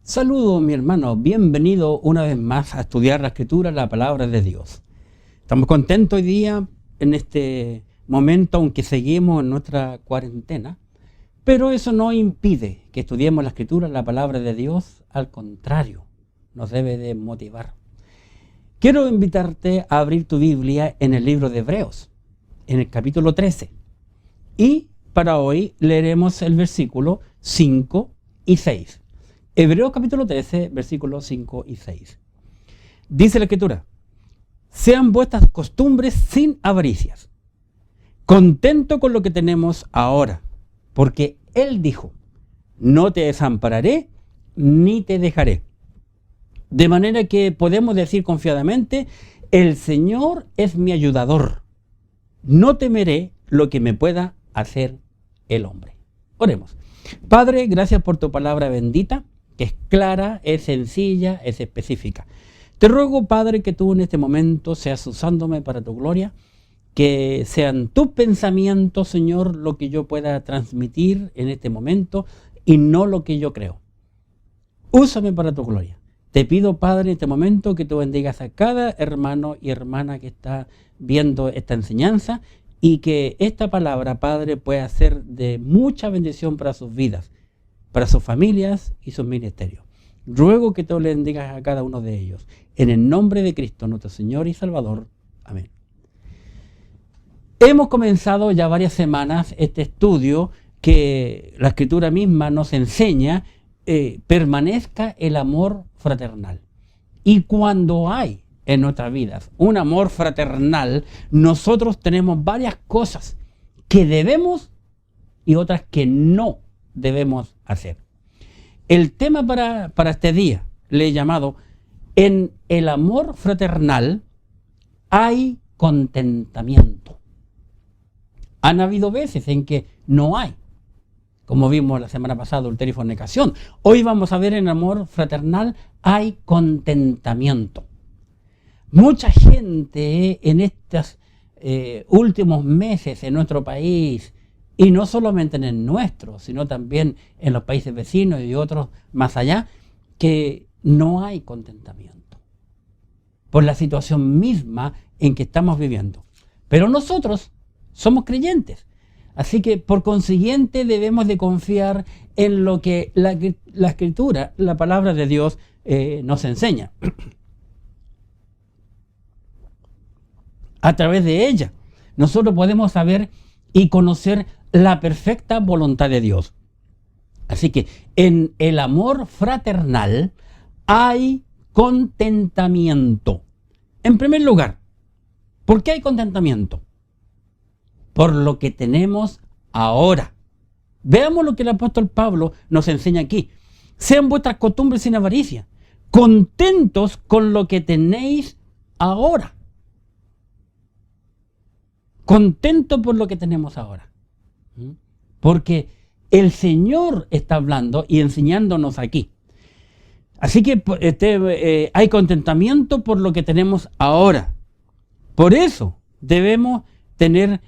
Saludos, mi hermano, bienvenido una vez más a estudiar la Escritura, la Palabra de Dios. Estamos contentos hoy día en este momento, aunque seguimos en nuestra cuarentena, pero eso no impide que estudiemos la Escritura, la Palabra de Dios. Al contrario, nos debe de motivar. Quiero invitarte a abrir tu Biblia en el libro de Hebreos, en el capítulo 13. Y para hoy leeremos el versículo 5 y 6. Hebreos capítulo 13, versículos 5 y 6. Dice la Escritura: sean vuestras costumbres sin avaricias, contento con lo que tenemos ahora, porque Él dijo: no te desampararé ni te dejaré. De manera que podemos decir confiadamente: el Señor es mi ayudador, no temeré lo que me pueda hacer el hombre. Oremos. Padre, gracias por tu palabra bendita, que es clara, es sencilla, es específica. Te ruego, Padre, que tú en este momento seas usándome para tu gloria, que sean tus pensamientos, Señor, lo que yo pueda transmitir en este momento y no lo que yo creo. Úsame para tu gloria. Te pido, Padre, en este momento que tú bendigas a cada hermano y hermana que está viendo esta enseñanza y que esta palabra, Padre, pueda ser de mucha bendición para sus vidas, para sus familias y sus ministerios. Ruego que tú le bendigas a cada uno de ellos. En el nombre de Cristo, nuestro Señor y Salvador. Amén. Hemos comenzado ya varias semanas este estudio que la Escritura misma nos enseña, permanezca el amor fraternal. Y cuando hay en nuestras vidas un amor fraternal, nosotros tenemos varias cosas que debemos y otras que no debemos hacer. El tema para este día le he llamado: en el amor fraternal hay contentamiento. Han habido veces en que no hay, como vimos la semana pasada, adulterio y fornicación. Hoy vamos a ver: en el amor fraternal hay contentamiento. Mucha gente en estos últimos meses en nuestro país, y no solamente en el nuestro, sino también en los países vecinos y otros más allá, que no hay contentamiento por la situación misma en que estamos viviendo. Pero nosotros somos creyentes, así que por consiguiente debemos de confiar en lo que la Escritura, la palabra de Dios, nos enseña. A través de ella nosotros podemos saber y conocer la perfecta voluntad de Dios. Así que en el amor fraternal hay contentamiento. En primer lugar, ¿por qué hay contentamiento? Por lo que tenemos ahora. Veamos lo que el apóstol Pablo nos enseña aquí. Sean vuestras costumbres sin avaricia, contentos con lo que tenéis ahora. Contento por lo que tenemos ahora. Porque el Señor está hablando y enseñándonos aquí. Así que hay contentamiento por lo que tenemos ahora. Por eso debemos tener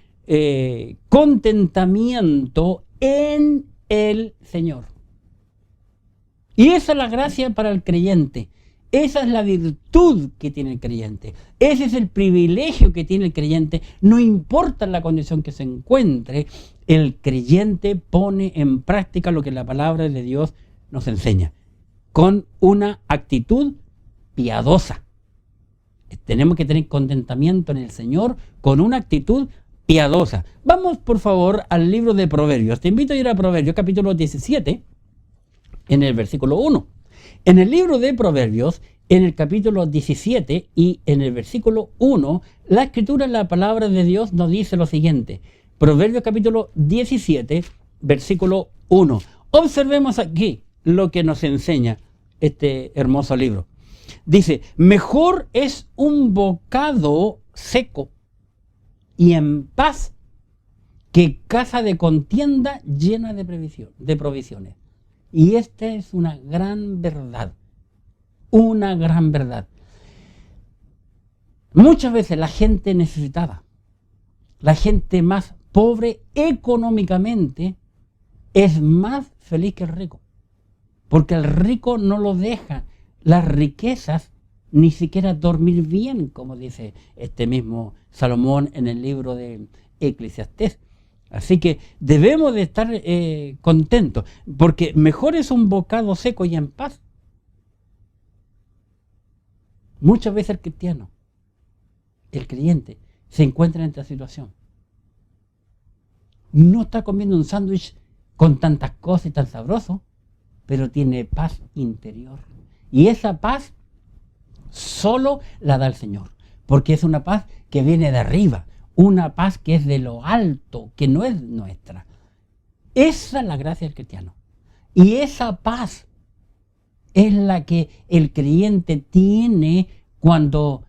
contentamiento en el Señor. Y esa es la gracia para el creyente. Esa es la virtud que tiene el creyente. Ese es el privilegio que tiene el creyente. No importa la condición que se encuentre, el creyente pone en práctica lo que la palabra de Dios nos enseña, con una actitud piadosa. Tenemos que tener contentamiento en el Señor con una actitud piadosa. Vamos, por favor, al libro de Proverbios. Te invito a ir a Proverbios, capítulo 17, en el versículo 1. En el libro de Proverbios, en el capítulo 17 y en el versículo 1, la Escritura, la palabra de Dios nos dice lo siguiente. Proverbios capítulo 17, versículo 1. Observemos aquí lo que nos enseña este hermoso libro. Dice: mejor es un bocado seco y en paz que casa de contienda llena de provisiones. Y esta es una gran verdad. Una gran verdad. Muchas veces la gente necesitada, la gente más pobre económicamente, es más feliz que el rico. porque al rico no lo deja las riquezas ni siquiera dormir bien, como dice este mismo Salomón en el libro de Eclesiastés. Así que debemos de estar contentos, porque mejor es un bocado seco y en paz. Muchas veces el cristiano, el creyente, se encuentra en esta situación. No está comiendo un sándwich con tantas cosas y tan sabroso, pero tiene paz interior. Y esa paz solo la da el Señor, porque es una paz que viene de arriba, una paz que es de lo alto, que no es nuestra. Esa es la gracia del cristiano. Y esa paz es la que el creyente tiene cuando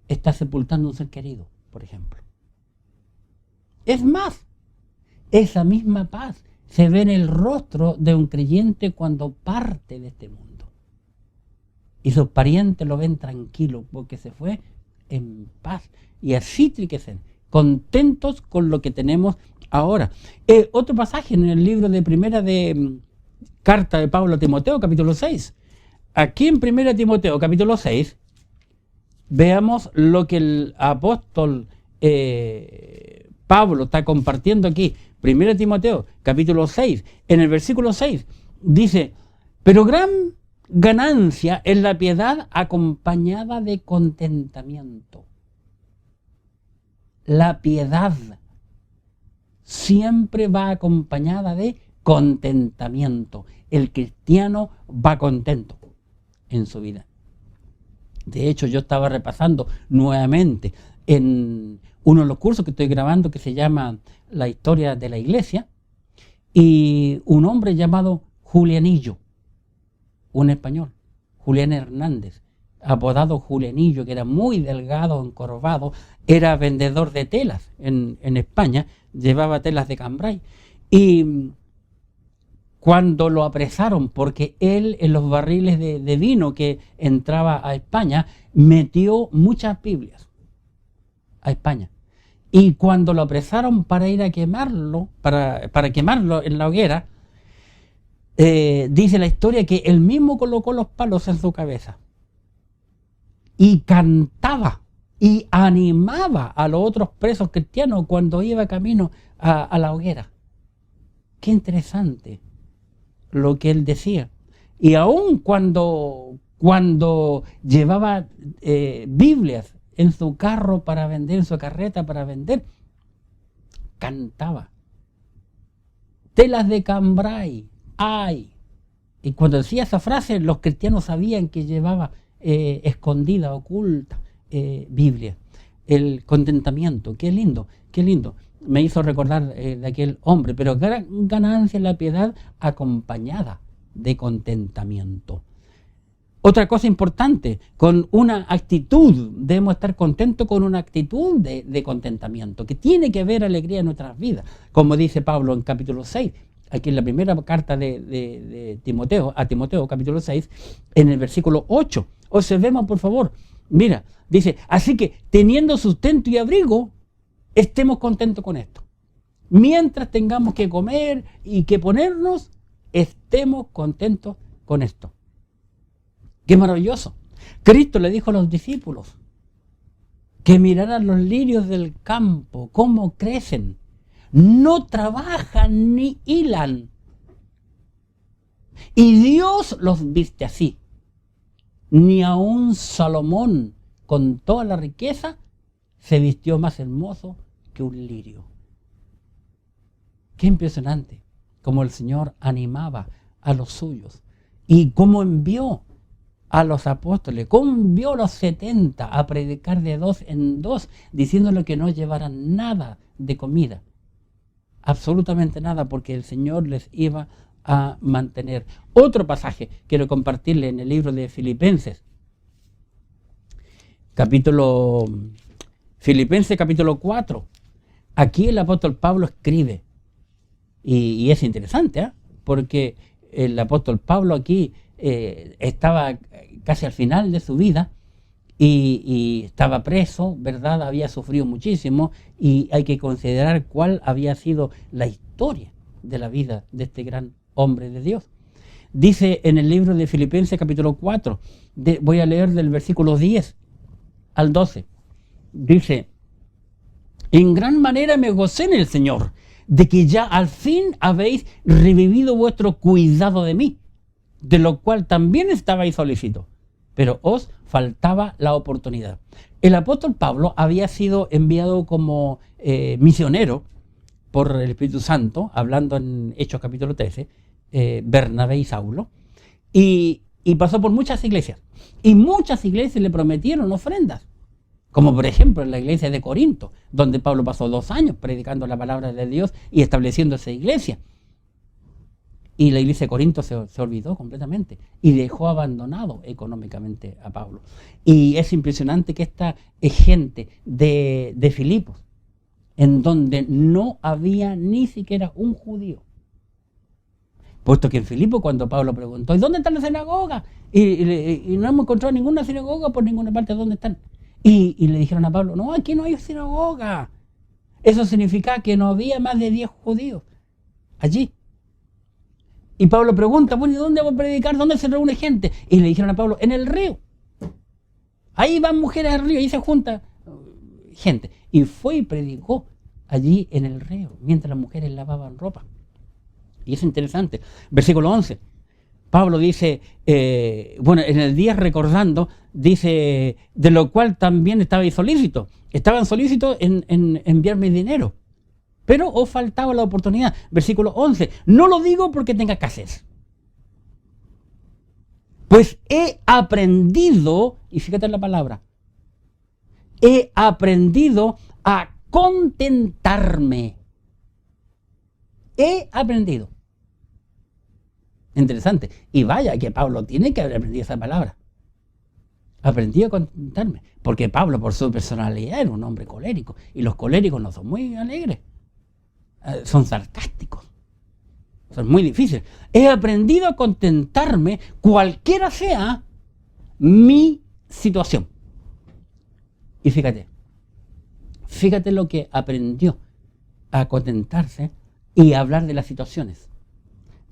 está sepultando a un ser querido, por ejemplo. Es más, esa misma paz se ve en el rostro de un creyente cuando parte de este mundo. Y sus parientes lo ven tranquilo porque se fue en paz. Y así tiene que ser, contentos con lo que tenemos ahora. Otro pasaje en el libro de primera de carta de Pablo a Timoteo, capítulo 6. Aquí en primera Timoteo, capítulo 6, veamos lo que el apóstol Pablo está compartiendo aquí. 1 Timoteo, capítulo 6, en el versículo 6, dice, pero gran ganancia es la piedad acompañada de contentamiento. La piedad siempre va acompañada de contentamiento. El cristiano va contento en su vida. De hecho, yo estaba repasando nuevamente en uno de los cursos que estoy grabando que se llama La historia de la iglesia, y un hombre llamado Julianillo, un español, Julián Hernández, apodado Julianillo, que era muy delgado, encorvado, era vendedor de telas en España, llevaba telas de cambray, y cuando lo apresaron, porque él en los barriles de vino que entraba a España, metió muchas Biblias a España. Y cuando lo apresaron para ir a quemarlo, para quemarlo en la hoguera, dice la historia que él mismo colocó los palos en su cabeza y cantaba y animaba a los otros presos cristianos cuando iba camino a la hoguera. Qué interesante lo que él decía. Y aún cuando llevaba Biblias en su carro para vender, en su carreta para vender, cantaba. Telas de cambray, ay. Y cuando decía esa frase, los cristianos sabían que llevaba escondida, oculta, Biblia. El contentamiento, qué lindo, qué lindo. Me hizo recordar de aquel hombre, pero gran ganancia es la piedad acompañada de contentamiento. Otra cosa importante, con una actitud, debemos estar contentos con una actitud de contentamiento, que tiene que ver alegría en nuestras vidas, como dice Pablo en capítulo 6, aquí en la primera carta de Timoteo, a Timoteo, capítulo 6, en el versículo 8. Observemos, por favor, mira, dice, así que teniendo sustento y abrigo, estemos contentos con esto. Mientras tengamos que comer y que ponernos, estemos contentos con esto. ¡Qué maravilloso! Cristo le dijo a los discípulos que miraran los lirios del campo, cómo crecen. No trabajan ni hilan. Y Dios los viste así. Ni aun Salomón, con toda la riqueza, se vistió más hermoso que un lirio. Qué impresionante cómo el Señor animaba a los suyos y cómo envió a los apóstoles, cómo envió a los 70 a predicar de 2 en 2, diciéndole que no llevaran nada de comida, absolutamente nada, porque el Señor les iba a mantener. Otro pasaje quiero compartirle en el libro de Filipenses, Filipenses capítulo 4. Aquí el apóstol Pablo escribe, y es interesante, porque el apóstol Pablo aquí estaba casi al final de su vida y estaba preso, ¿verdad? Había sufrido muchísimo y hay que considerar cuál había sido la historia de la vida de este gran hombre de Dios. Dice en el libro de Filipenses capítulo 4, voy a leer del versículo 10 al 12, dice: en gran manera me gocé en el Señor, de que ya al fin habéis revivido vuestro cuidado de mí, de lo cual también estabais solícitos, pero os faltaba la oportunidad. El apóstol Pablo había sido enviado como misionero por el Espíritu Santo, hablando en Hechos capítulo 13, Bernabé y Saulo, y pasó por muchas iglesias, y muchas iglesias le prometieron ofrendas, como por ejemplo en la iglesia de Corinto, donde Pablo pasó 2 años predicando la palabra de Dios y estableciendo esa iglesia. Y la iglesia de Corinto se olvidó completamente y dejó abandonado económicamente a Pablo. Y es impresionante que esta gente de Filipos, en donde no había ni siquiera un judío, puesto que en Filipos, cuando Pablo preguntó: ¿y dónde están las sinagogas? Y no hemos encontrado ninguna sinagoga por ninguna parte. ¿Dónde están? Y le dijeron a Pablo: no, aquí no hay sinagoga. Eso significa que no había más de 10 judíos allí. Y Pablo pregunta: bueno, ¿y dónde vamos a predicar? ¿Dónde se reúne gente? Y le dijeron a Pablo: en el río. Ahí van mujeres al río, ahí se junta gente. Y fue y predicó allí en el río, mientras las mujeres lavaban ropa. Y es interesante. Versículo 11. Pablo dice, bueno, en el 10 recordando, dice: de lo cual también estabais solícitos. Estaban solícitos en enviarme dinero, pero os faltaba la oportunidad. Versículo 11. No lo digo porque tenga escasez, pues he aprendido, y fíjate en la palabra, he aprendido a contentarme. He aprendido. Interesante. Y vaya que Pablo tiene que haber aprendido esa palabra. Aprendí a contentarme. Porque Pablo, por su personalidad, era un hombre colérico. Y los coléricos no son muy alegres. Son sarcásticos. Son muy difíciles. He aprendido a contentarme cualquiera sea mi situación. Y fíjate lo que aprendió: a contentarse y a hablar de las situaciones.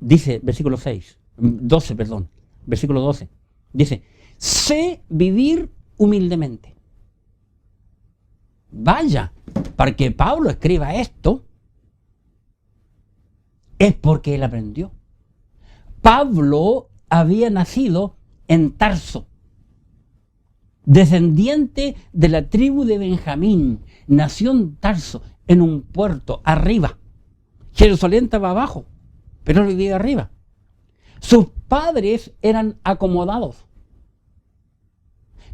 Dice, versículo 12, versículo 12, dice: sé vivir humildemente. Vaya, para que Pablo escriba esto, es porque él aprendió. Pablo había nacido en Tarso, descendiente de la tribu de Benjamín. Nació en Tarso, en un puerto, arriba. Jerusalén estaba abajo, pero él vivía arriba. Sus padres eran acomodados,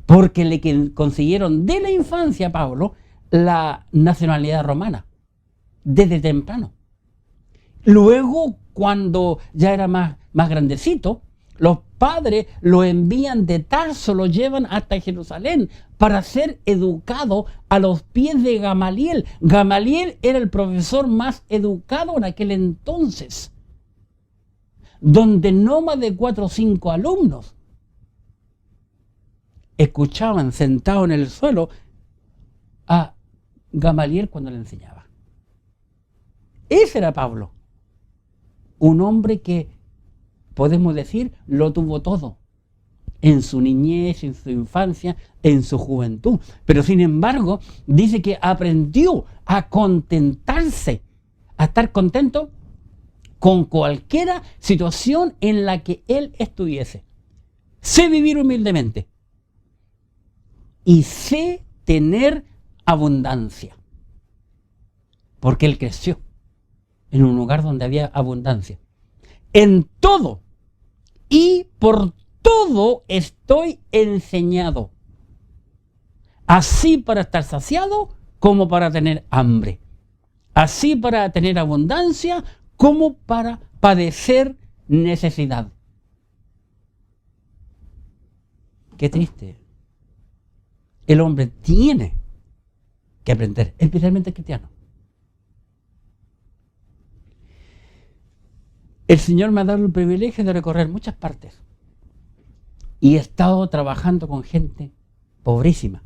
porque le consiguieron de la infancia a Pablo la nacionalidad romana, desde temprano. Luego, cuando ya era más grandecito, los padres lo envían de Tarso, lo llevan hasta Jerusalén para ser educado a los pies de Gamaliel. Gamaliel era el profesor más educado en aquel entonces, donde no más de 4 o 5 alumnos escuchaban sentados en el suelo a Gamaliel cuando le enseñaba. Ese era Pablo, un hombre que, podemos decir, lo tuvo todo en su niñez, en su infancia, en su juventud. Pero sin embargo, dice que aprendió a contentarse, a estar contento con cualquier situación en la que él estuviese. Sé vivir humildemente y sé tener abundancia, porque él creció en un lugar donde había abundancia. En todo y por todo estoy enseñado, así para estar saciado como para tener hambre, así para tener abundancia como para padecer necesidad. Qué triste. El hombre tiene que aprender, especialmente el cristiano. El Señor me ha dado el privilegio de recorrer muchas partes y he estado trabajando con gente pobrísima.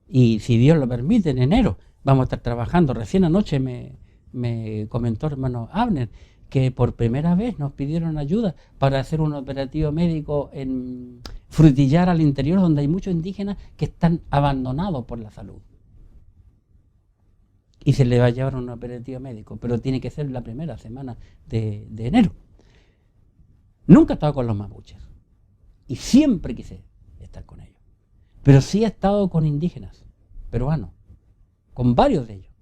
Y si Dios lo permite, en enero vamos a estar trabajando. Recién anoche me comentó hermano Abner que por primera vez nos pidieron ayuda para hacer un operativo médico en Frutillar, al interior, donde hay muchos indígenas que están abandonados por la salud. Y se le va a llevar un operativo médico, pero tiene que ser la primera semana de enero. Nunca he estado con los mapuches y siempre quise estar con ellos, pero sí he estado con indígenas peruanos, con varios de ellos.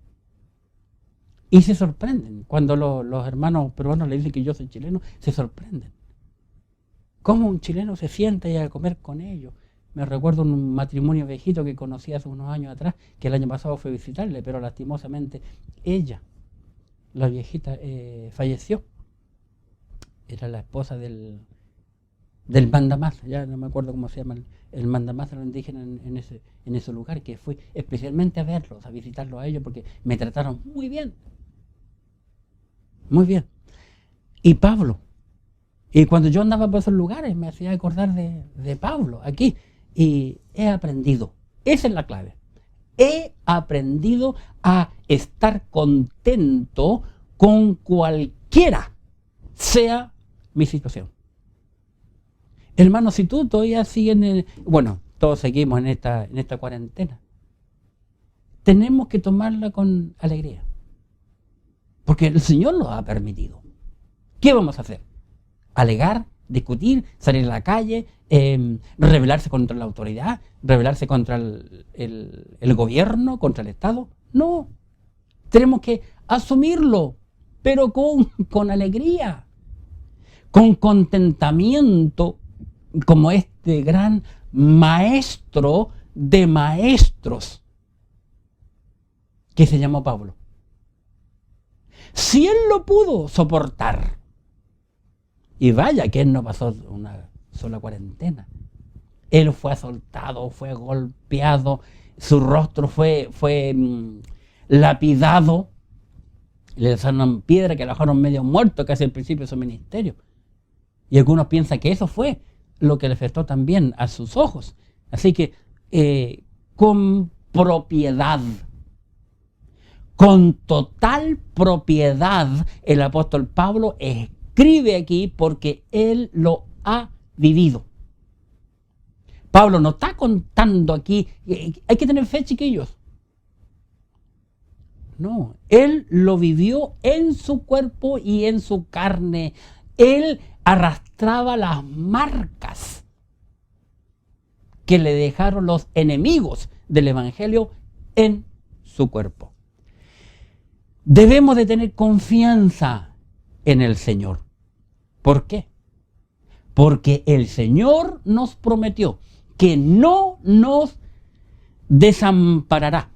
Y se sorprenden. Cuando los hermanos peruanos le dicen que yo soy chileno, se sorprenden. ¿Cómo un chileno se sienta y a comer con ellos? Me recuerdo un matrimonio viejito que conocí hace unos años atrás, que el año pasado fue a visitarle, pero lastimosamente ella, la viejita, falleció. Era la esposa del mandamás, ya no me acuerdo cómo se llama, el mandamás de los indígenas en ese lugar, que fui especialmente a verlos, a visitarlos a ellos, porque me trataron muy bien. Muy bien. Y Pablo. Y cuando yo andaba por esos lugares me hacía acordar de Pablo aquí. Y he aprendido. Esa es la clave. He aprendido a estar contento con cualquiera sea mi situación. Hermano, si tú todavía sigues bueno, todos seguimos en esta cuarentena. Tenemos que tomarla con alegría. Porque el Señor lo ha permitido. ¿Qué vamos a hacer? ¿Alegar? ¿Discutir? ¿Salir a la calle? ¿Rebelarse contra la autoridad? ¿Rebelarse contra el gobierno? ¿Contra el Estado? No. Tenemos que asumirlo, pero con alegría, con contentamiento, como este gran maestro de maestros que se llamó Pablo. Si él lo pudo soportar, y vaya que él no pasó una sola cuarentena, él fue asoltado, fue golpeado, su rostro fue lapidado, le lanzaron piedra que lo dejaron medio muerto casi al principio de su ministerio. Y algunos piensan que eso fue lo que le afectó también a sus ojos. Así que con propiedad, con total propiedad, el apóstol Pablo escribe aquí porque él lo ha vivido. Pablo no está contando aquí, hay que tener fe, chiquillos. No, él lo vivió en su cuerpo y en su carne. Él arrastraba las marcas que le dejaron los enemigos del evangelio en su cuerpo. Debemos de tener confianza en el Señor. ¿Por qué? Porque el Señor nos prometió que no nos desamparará.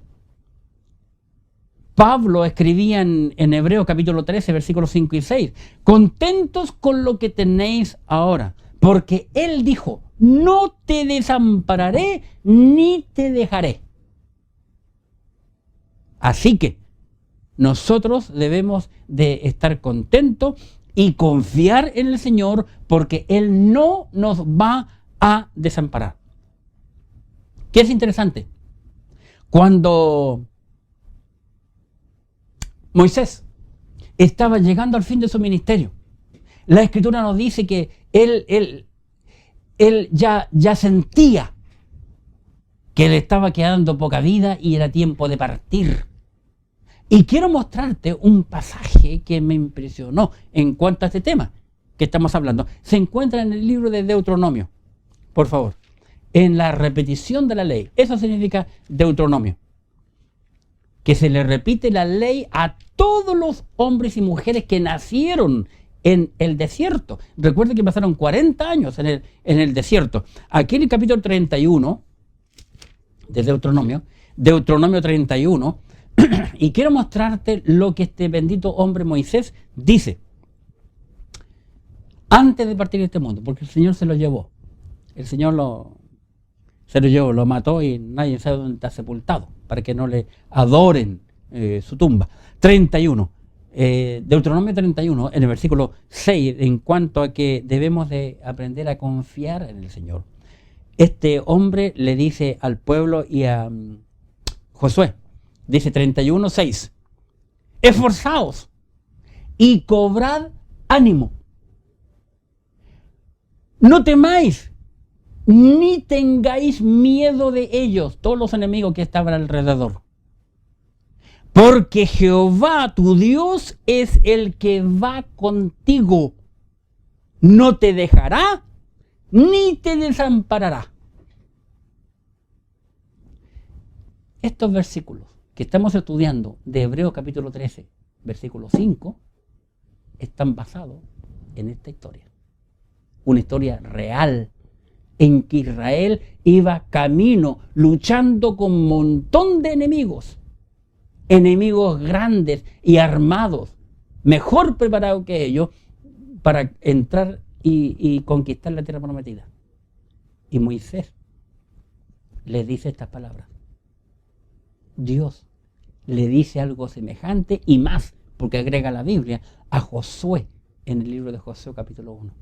Pablo escribía en Hebreos capítulo 13, versículos 5 y 6, contentos con lo que tenéis ahora, porque Él dijo, no te desampararé ni te dejaré. Así que nosotros debemos de estar contentos y confiar en el Señor, porque Él no nos va a desamparar. ¿Qué es interesante? Cuando Moisés estaba llegando al fin de su ministerio, la Escritura nos dice que él ya sentía que le estaba quedando poca vida y era tiempo de partir. Y quiero mostrarte un pasaje que me impresionó en cuanto a este tema que estamos hablando. Se encuentra en el libro de Deuteronomio, por favor, en la repetición de la ley. Eso significa Deuteronomio, que se le repite la ley a todos los hombres y mujeres que nacieron en el desierto. Recuerden que pasaron 40 años en el desierto. Aquí en el capítulo 31 de Deuteronomio 31, y quiero mostrarte lo que este bendito hombre Moisés dice antes de partir de este mundo, porque el Señor se lo llevó. El Señor se lo llevó, lo mató y nadie sabe dónde está sepultado, para que no le adoren su tumba. 31, Deuteronomio 31, en el versículo 6, en cuanto a que debemos de aprender a confiar en el Señor. Este hombre le dice al pueblo y a Josué, dice 31:6, esforzaos y cobrad ánimo. No temáis, ni tengáis miedo de ellos, todos los enemigos que estaban alrededor. Porque Jehová, tu Dios, es el que va contigo. No te dejará, ni te desamparará. Estos versículos que estamos estudiando de Hebreos capítulo 13, versículo 5, están basados en esta historia. Una historia real en que Israel iba camino, luchando con un montón de enemigos. Enemigos grandes y armados, mejor preparados que ellos para entrar y conquistar la tierra prometida. Y Moisés les dice estas palabras. Dios le dice algo semejante y más, porque agrega la Biblia, a Josué en el libro de Josué capítulo 1.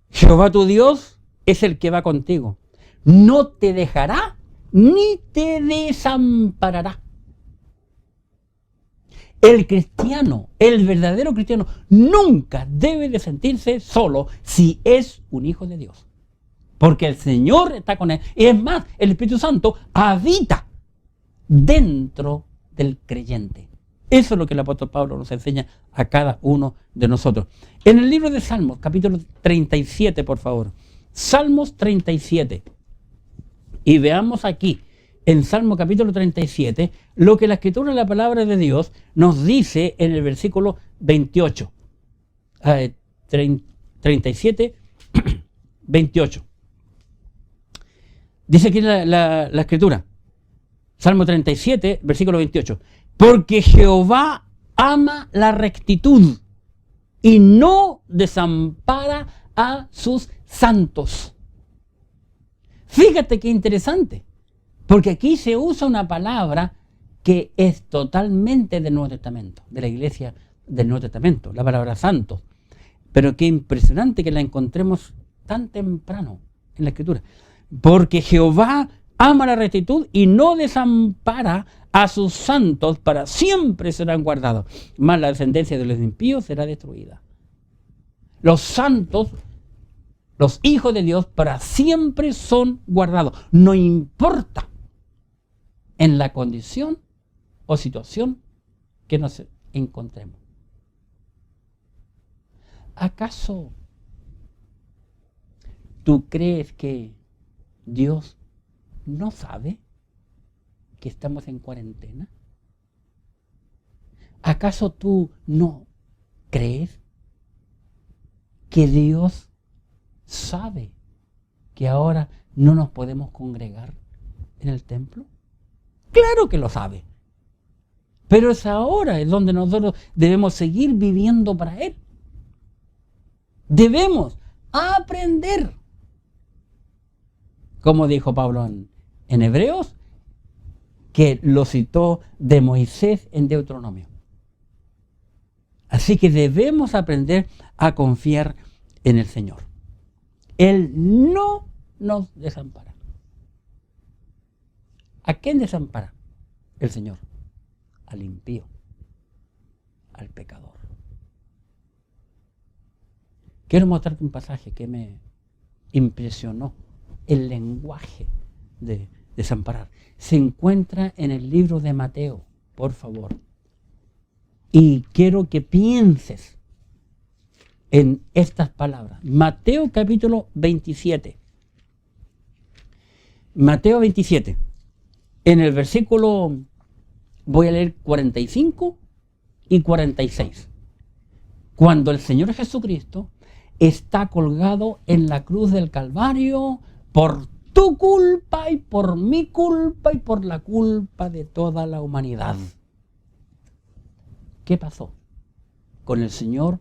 Jehová tu Dios es el que va contigo. No te dejará ni te desamparará. El cristiano, el verdadero cristiano, nunca debe de sentirse solo si es un hijo de Dios. Porque el Señor está con él. Y es más, el Espíritu Santo habita dentro del creyente. Eso es lo que el apóstol Pablo nos enseña a cada uno de nosotros. En el libro de Salmos, capítulo 37, por favor. Salmos 37. Y veamos aquí, en Salmo capítulo 37, lo que la Escritura de la Palabra de Dios nos dice en el versículo 28. 37, 28. Dice aquí la Escritura, Salmo 37, versículo 28. Porque Jehová ama la rectitud y no desampara a sus santos. Fíjate qué interesante, porque aquí se usa una palabra que es totalmente del Nuevo Testamento, de la iglesia del Nuevo Testamento, la palabra santos. Pero qué impresionante que la encontremos tan temprano en la Escritura. Porque Jehová ama la rectitud y no desampara a sus santos, para siempre serán guardados. Mas la descendencia de los impíos será destruida. Los santos, los hijos de Dios, para siempre son guardados. No importa en la condición o situación que nos encontremos. ¿Acaso tú crees que Dios no sabe que estamos en cuarentena? ¿Acaso tú no crees que Dios sabe que ahora no nos podemos congregar en el templo? Claro que lo sabe. Pero es ahora es donde nosotros debemos seguir viviendo para Él. Debemos aprender. Como dijo Pablo en Hebreos, que lo citó de Moisés en Deuteronomio. Así que debemos aprender a confiar en el Señor. Él no nos desampara. ¿A quién desampara? El Señor. Al impío, al pecador. Quiero mostrarte un pasaje que me impresionó. El lenguaje de desamparar. Se encuentra en el libro de Mateo, por favor. Y quiero que pienses en estas palabras. Mateo capítulo 27. Mateo 27. En el versículo, voy a leer 45 y 46. Cuando el Señor Jesucristo está colgado en la cruz del Calvario por tu culpa y por mi culpa y por la culpa de toda la humanidad. ¿Qué pasó con el Señor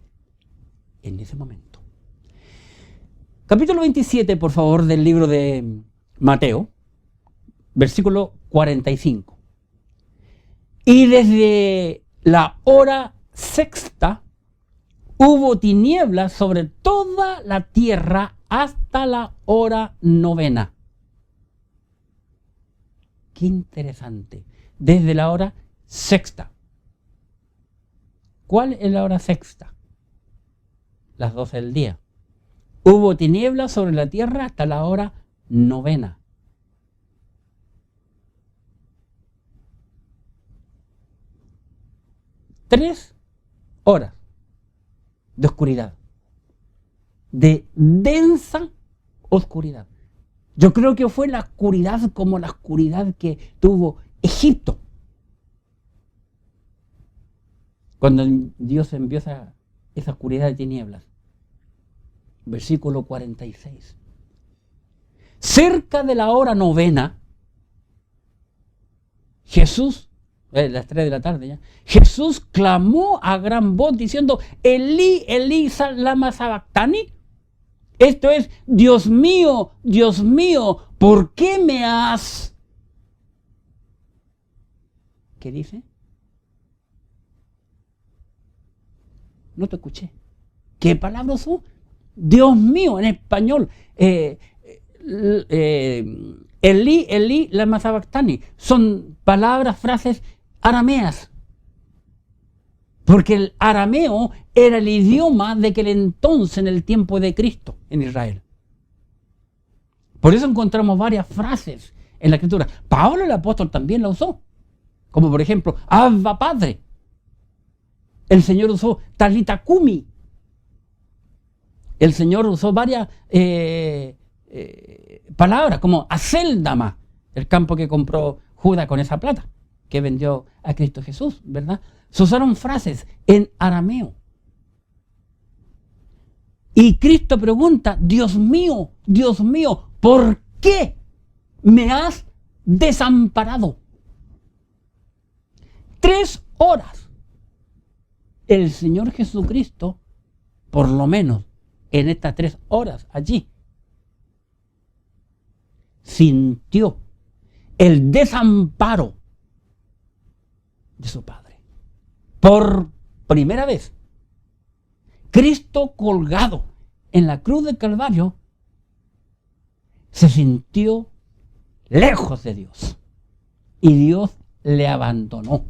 en ese momento? Capítulo 27, por favor, del libro de Mateo, versículo 45. Y desde la hora sexta hubo tinieblas sobre toda la tierra hasta la hora novena. Qué interesante. Desde la hora sexta. ¿Cuál es la hora sexta? Las 12 del día. Hubo tinieblas sobre la tierra hasta la hora novena. Tres horas de oscuridad, de densa oscuridad. Yo creo que fue la oscuridad como la oscuridad que tuvo Egipto cuando Dios envió esa oscuridad de tinieblas. Versículo 46. Cerca de la hora novena, Jesús, las 3 de la tarde ya, Jesús clamó a gran voz diciendo: Elí, Elí, lama sabactani. Esto es: Dios mío, ¿por qué me has? ¿Qué dice? No te escuché. ¿Qué palabras son? Dios mío, en español. Elí, Elí, lama sabactani. Son palabras, frases arameas. Porque el arameo era el idioma de aquel entonces, en el tiempo de Cristo, en Israel. Por eso encontramos varias frases en la Escritura. Pablo, el apóstol, también la usó. Como por ejemplo, Abba Padre. El Señor usó Talita Kumi. El Señor usó varias palabras, como Aceldama, el campo que compró Judas con esa plata que vendió a Cristo Jesús, ¿verdad? Se usaron frases en arameo. Y Cristo pregunta: Dios mío, ¿por qué me has desamparado? 3 horas. El Señor Jesucristo, por lo menos en estas 3 horas allí, sintió el desamparo de su Padre. Por primera vez, Cristo colgado en la cruz del Calvario se sintió lejos de Dios y Dios le abandonó.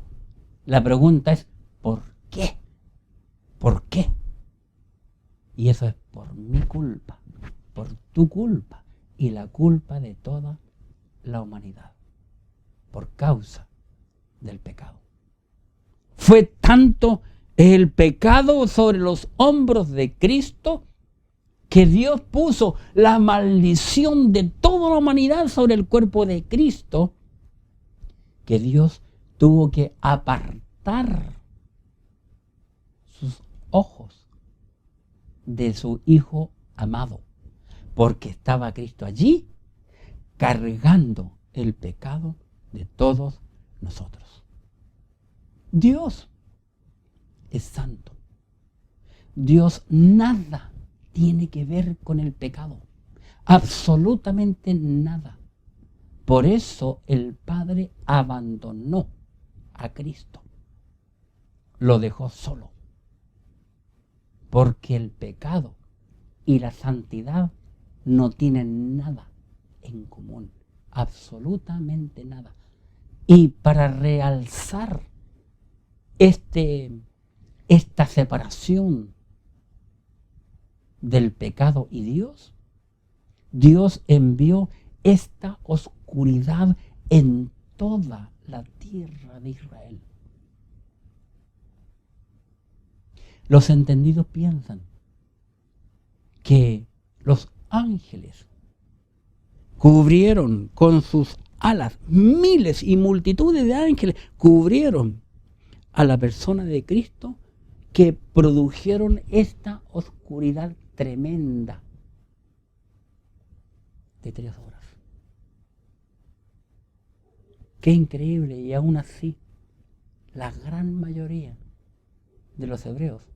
La pregunta es: ¿por qué? ¿Por qué? Y eso es por mi culpa, por tu culpa y la culpa de toda la humanidad, por causa del pecado. Fue tanto el pecado sobre los hombros de Cristo que Dios puso la maldición de toda la humanidad sobre el cuerpo de Cristo, que Dios tuvo que apartar sus ojos de su Hijo amado, porque estaba Cristo allí cargando el pecado de todos nosotros. Dios es santo. Dios nada tiene que ver con el pecado. Absolutamente nada. Por eso el Padre abandonó a Cristo. Lo dejó solo. Porque el pecado y la santidad no tienen nada en común. Absolutamente nada. Y para realzar esta separación del pecado y Dios, Dios envió esta oscuridad en toda la tierra de Israel. Los entendidos piensan que los ángeles cubrieron con sus alas, miles y multitudes de ángeles cubrieron a la persona de Cristo, que produjeron esta oscuridad tremenda de 3 horas. Qué increíble. Y aún así, la gran mayoría de los hebreos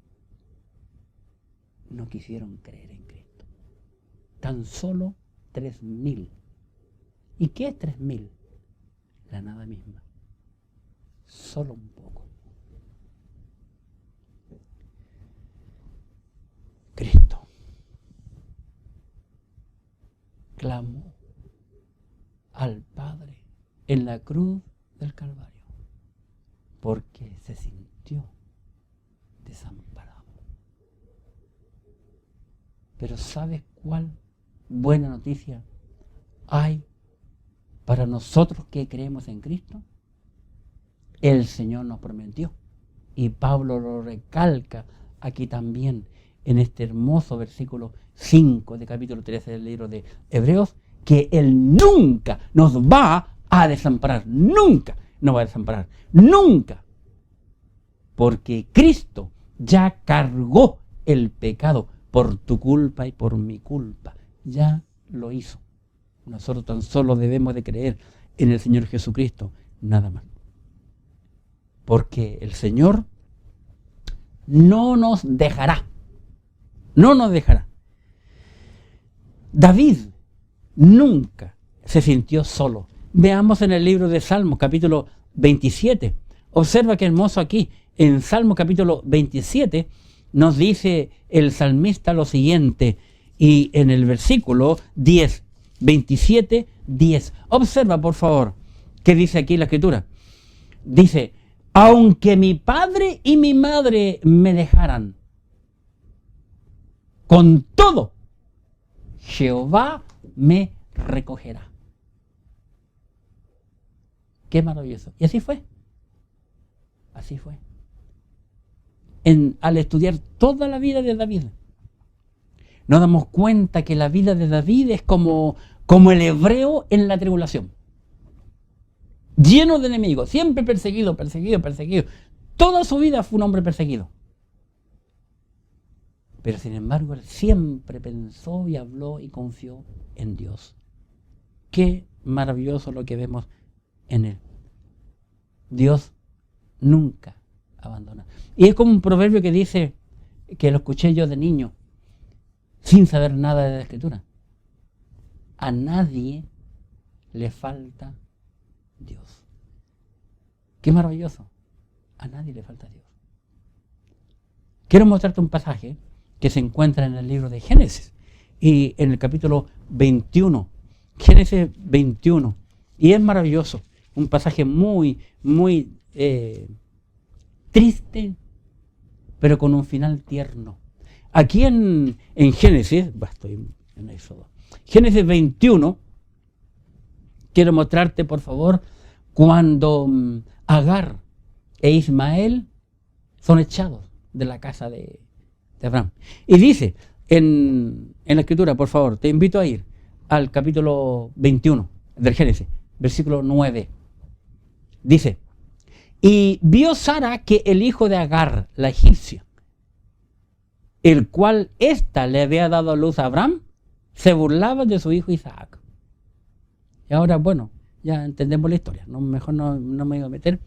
no quisieron creer en Cristo. Tan solo 3.000. ¿Y qué es 3.000? La nada misma. Solo un poco. Cristo clamó al Padre en la cruz del Calvario porque se sintió desamparado. Pero ¿sabes cuál buena noticia hay para nosotros que creemos en Cristo? El Señor nos prometió, y Pablo lo recalca aquí también en este hermoso versículo 5 de capítulo 13 del libro de Hebreos, que Él nunca nos va a desamparar, nunca nos va a desamparar, nunca, porque Cristo ya cargó el pecado por tu culpa y por mi culpa, ya lo hizo. Nosotros tan solo debemos de creer en el Señor Jesucristo, nada más. Porque el Señor no nos dejará. No nos dejará. David nunca se sintió solo. Veamos en el libro de Salmos, capítulo 27. Observa qué hermoso aquí. En Salmos, capítulo 27, nos dice el salmista lo siguiente. Y en el versículo 10, 27, 10. Observa, por favor, qué dice aquí la Escritura. Dice: aunque mi padre y mi madre me dejaran, con todo, Jehová me recogerá. Qué maravilloso. Y así fue. Así fue. Al estudiar toda la vida de David, nos damos cuenta que la vida de David es como el hebreo en la tribulación. Lleno de enemigos, siempre perseguido. Toda su vida fue un hombre perseguido. Pero sin embargo, él siempre pensó y habló y confió en Dios. Qué maravilloso lo que vemos en él. Dios nunca abandona. Y es como un proverbio que dice, que lo escuché yo de niño, sin saber nada de la Escritura: a nadie le falta Dios. Qué maravilloso. A nadie le falta Dios. Quiero mostrarte un pasaje que se encuentra en el libro de Génesis y en el capítulo 21. Génesis 21. Y es maravilloso. Un pasaje muy triste, pero con un final tierno. Aquí en Génesis, estoy en Éxodo. Génesis 21, quiero mostrarte, por favor, cuando Agar e Ismael son echados de la casa de Abraham. Y dice en la Escritura, por favor, te invito a ir al capítulo 21 del Génesis, versículo 9. Dice: y vio Sara que el hijo de Agar, la egipcia, el cual ésta le había dado a luz a Abraham, se burlaba de su hijo Isaac. Y ahora, bueno, ya entendemos la historia. Mejor no me voy a meter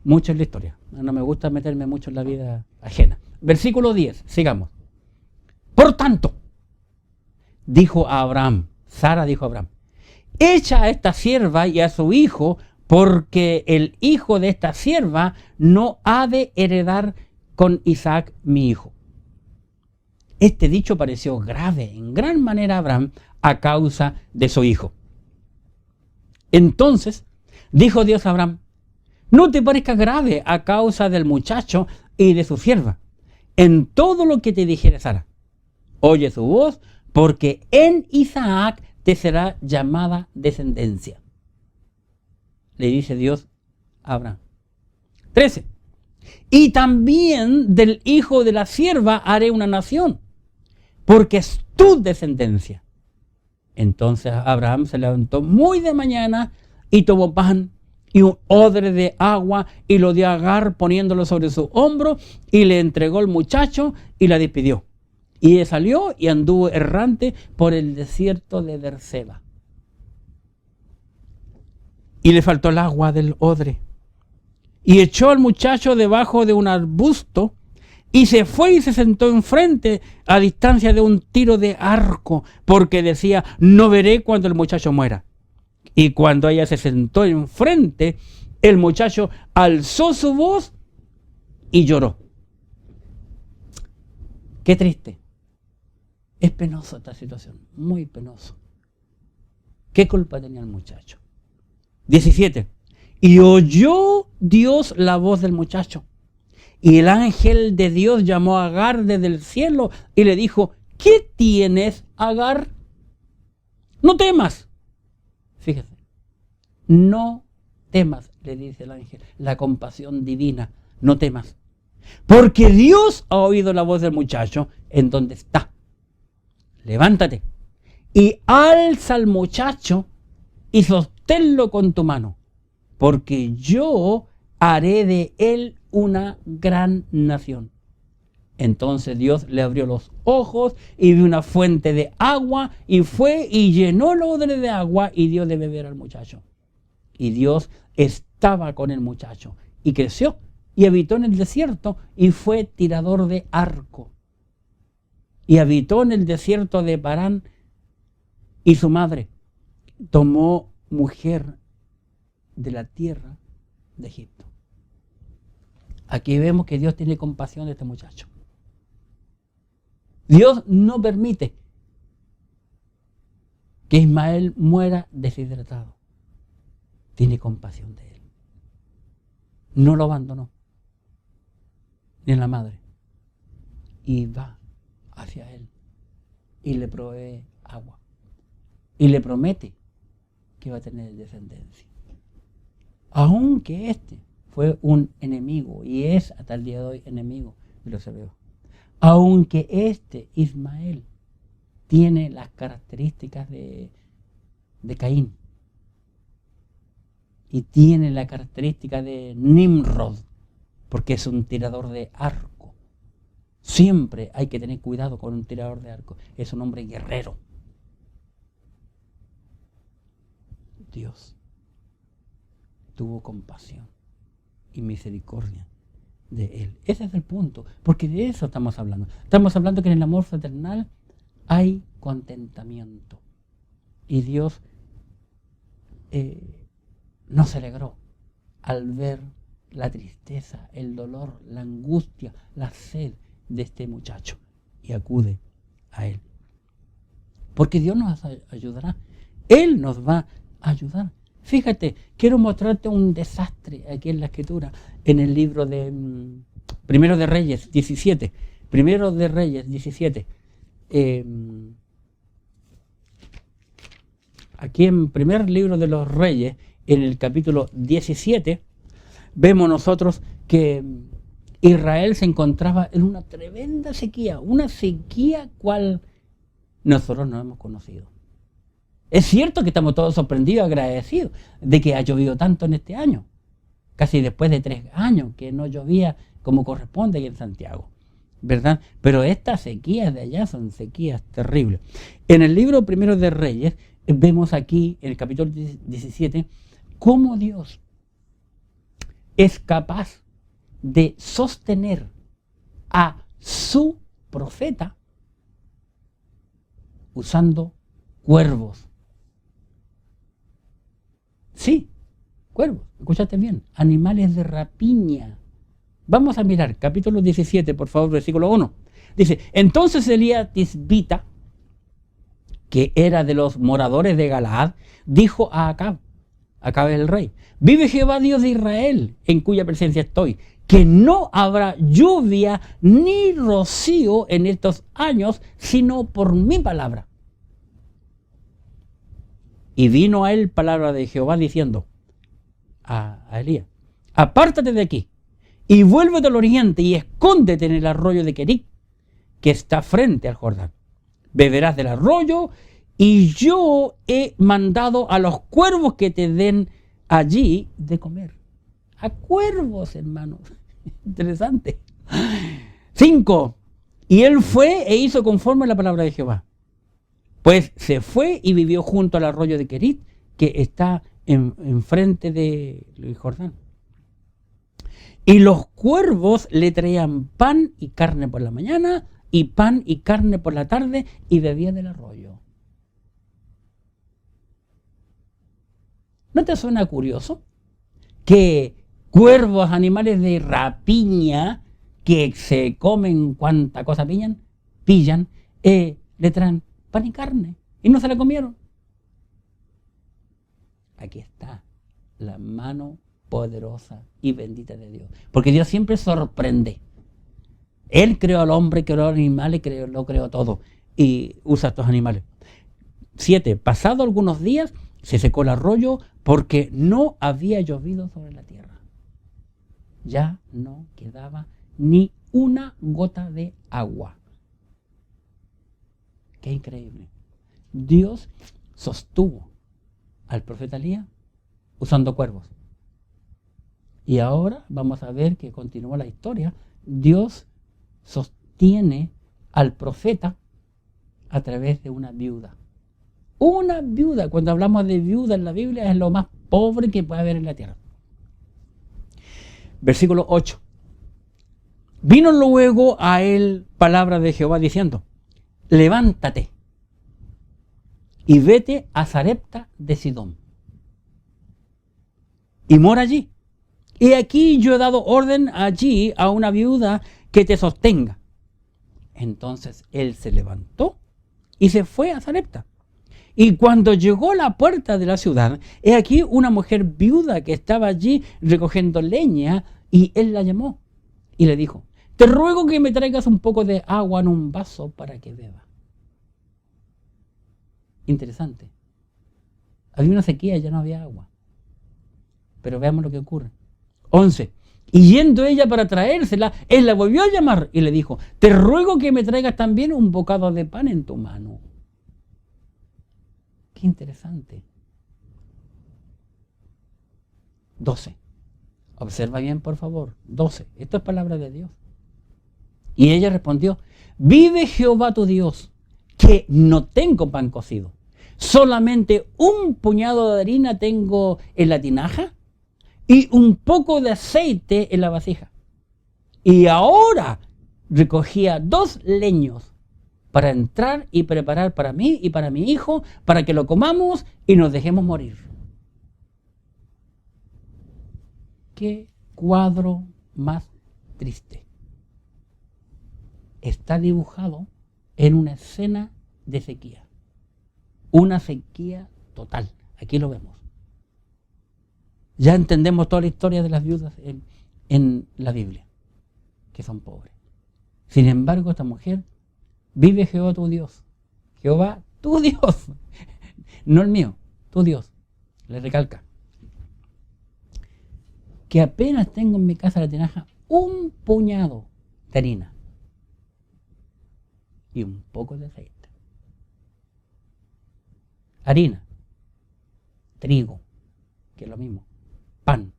mucho en la historia. No me gusta meterme mucho en la vida ajena. Versículo 10, sigamos. Por tanto, dijo a Abraham, Sara dijo a Abraham: echa a esta sierva y a su hijo, porque el hijo de esta sierva no ha de heredar con Isaac mi hijo. Este dicho pareció grave en gran manera a Abraham a causa de su hijo. Entonces dijo Dios a Abraham: no te parezca grave a causa del muchacho y de su sierva. En todo lo que te dijere Sara, oye su voz, porque en Isaac te será llamada descendencia. Le dice Dios a Abraham. 13. Y también del hijo de la sierva haré una nación, porque es tu descendencia. Entonces Abraham se levantó muy de mañana y tomó pan y un odre de agua y lo dio a Agar, poniéndolo sobre su hombro, y le entregó el muchacho y la despidió. Y él salió y anduvo errante por el desierto de Berseba. Y le faltó el agua del odre. Y echó al muchacho debajo de un arbusto y se fue y se sentó enfrente a distancia de un tiro de arco, porque decía: no veré cuando el muchacho muera. Y cuando ella se sentó enfrente, el muchacho alzó su voz y lloró. Qué triste. Es penoso esta situación, muy penoso. ¿Qué culpa tenía el muchacho? 17. Y oyó Dios la voz del muchacho, Y el ángel de Dios llamó a Agar desde el cielo y le dijo, ¿qué tienes, Agar? No temas. Fíjese, no temas, le dice el ángel, la compasión divina, no temas. Porque Dios ha oído la voz del muchacho en donde está. Levántate y alza al muchacho y sosténlo con tu mano, porque yo haré de él una gran nación. Entonces Dios le abrió los ojos y vio una fuente de agua y fue y llenó el odre de agua y dio de beber al muchacho. Y Dios estaba con el muchacho y creció y habitó en el desierto y fue tirador de arco. Y habitó en el desierto de Parán y su madre tomó mujer de la tierra de Egipto. Aquí vemos que Dios tiene compasión de este muchacho. Dios no permite que Ismael muera deshidratado. Tiene compasión de él. No lo abandonó, ni en la madre. Y va hacia él y le provee agua. Y le promete que va a tener descendencia. Aunque este fue un enemigo y es hasta el día de hoy enemigo de los hebreos. Aunque este Ismael tiene las características de Caín y tiene la característica de Nimrod, porque es un tirador de arco. Siempre hay que tener cuidado con un tirador de arco. Es un hombre guerrero. Dios tuvo compasión y misericordia de él. Ese es el punto, porque de eso estamos hablando. Estamos hablando que en el amor fraternal hay contentamiento. Y Dios no se alegró al ver la tristeza, el dolor, la angustia, la sed de este muchacho y acude a él. Porque Dios nos ayudará. Él nos va a ayudar. Fíjate, quiero mostrarte un desastre aquí en la Escritura, en el libro de Primero de Reyes 17. Primero de Reyes 17. Aquí en primer libro de los Reyes, en el capítulo 17, vemos nosotros que Israel se encontraba en una tremenda sequía, una sequía cual nosotros no hemos conocido. Es cierto que estamos todos sorprendidos, agradecidos de que ha llovido tanto en este año, casi después de 3 años que no llovía como corresponde aquí en Santiago, ¿verdad? Pero estas sequías de allá son sequías terribles. En el libro Primero de Reyes vemos aquí, en el capítulo 17, cómo Dios es capaz de sostener a su profeta usando cuervos. Sí, cuervos, escuchaste bien, animales de rapiña. Vamos a mirar, capítulo 17, por favor, versículo 1. Dice, entonces Elías Tisbita, que era de los moradores de Galaad, dijo a Acab el rey, vive Jehová Dios de Israel, en cuya presencia estoy, que no habrá lluvia ni rocío en estos años, sino por mi palabra. Y vino a él palabra de Jehová diciendo a Elías, apártate de aquí y vuélvete al oriente y escóndete en el arroyo de Querit, que está frente al Jordán. Beberás del arroyo y yo he mandado a los cuervos que te den allí de comer. A cuervos, hermanos. Interesante. 5. Y él fue e hizo conforme a la palabra de Jehová. Pues se fue y vivió junto al arroyo de Querit, que está enfrente del Jordán. Y los cuervos le traían pan y carne por la mañana, y pan y carne por la tarde, y bebía del arroyo. ¿No te suena curioso que cuervos, animales de rapiña, que se comen cuanta cosa pillan, le traen pan y carne, y no se la comieron? Aquí está la mano poderosa y bendita de Dios. Porque Dios siempre sorprende. Él creó al hombre, creó a los animales, lo creó todo. Y usa a estos animales. 7. Pasado algunos días, se secó el arroyo porque no había llovido sobre la tierra. Ya no quedaba ni una gota de agua. Qué increíble. Dios sostuvo al profeta Elías usando cuervos. Y ahora vamos a ver que continúa la historia. Dios sostiene al profeta a través de una viuda. Una viuda, cuando hablamos de viuda en la Biblia, es lo más pobre que puede haber en la tierra. Versículo 8. Vino luego a él palabra de Jehová diciendo: levántate y vete a Sarepta de Sidón y mora allí. Y aquí yo he dado orden allí a una viuda que te sostenga. Entonces él se levantó y se fue a Sarepta. Y cuando llegó a la puerta de la ciudad, he aquí una mujer viuda que estaba allí recogiendo leña, y él la llamó y le dijo: te ruego que me traigas un poco de agua en un vaso para que beba. Interesante. Había una sequía, ya no había agua. Pero veamos lo que ocurre. 11. Y yendo ella para traérsela, él la volvió a llamar y le dijo: te ruego que me traigas también un bocado de pan en tu mano. Qué interesante. 12. Observa bien, por favor. 12. Esto es palabra de Dios. Y ella respondió: vive Jehová tu Dios, que no tengo pan cocido. Solamente un puñado de harina tengo en la tinaja y un poco de aceite en la vasija. Y ahora recogía 2 leños para entrar y preparar para mí y para mi hijo, para que lo comamos y nos dejemos morir. Qué cuadro más triste. Está dibujado en una escena de sequía. Una sequía total. Aquí lo vemos. Ya entendemos toda la historia de las viudas en la Biblia, que son pobres. Sin embargo, esta mujer: vive Jehová tu Dios. Jehová tu Dios. No el mío, tu Dios. Le recalca. Que apenas tengo en mi casa la tinaja un puñado de harina y un poco de aceite. Harina, trigo, que es lo mismo, pan,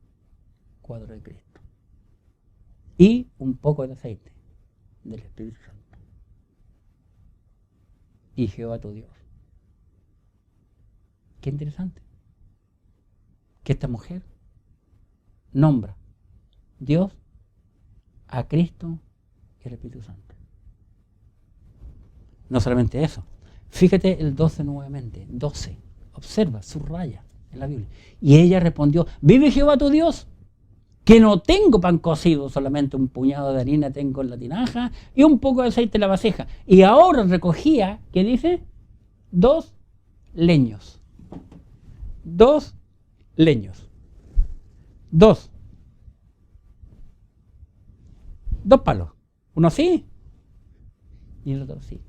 cuadro de Cristo, y un poco de aceite del Espíritu Santo. Y Jehová tu Dios. Qué interesante que esta mujer nombra Dios, a Cristo y al Espíritu Santo. No solamente eso. Fíjate el 12 nuevamente. 12. Observa, subraya en la Biblia. Y ella respondió: vive Jehová tu Dios, que no tengo pan cocido, solamente un puñado de harina tengo en la tinaja y un poco de aceite en la vasija. Y ahora recogía, ¿qué dice? 2 leños. 2 leños. 2 palos. Uno sí y el otro sí.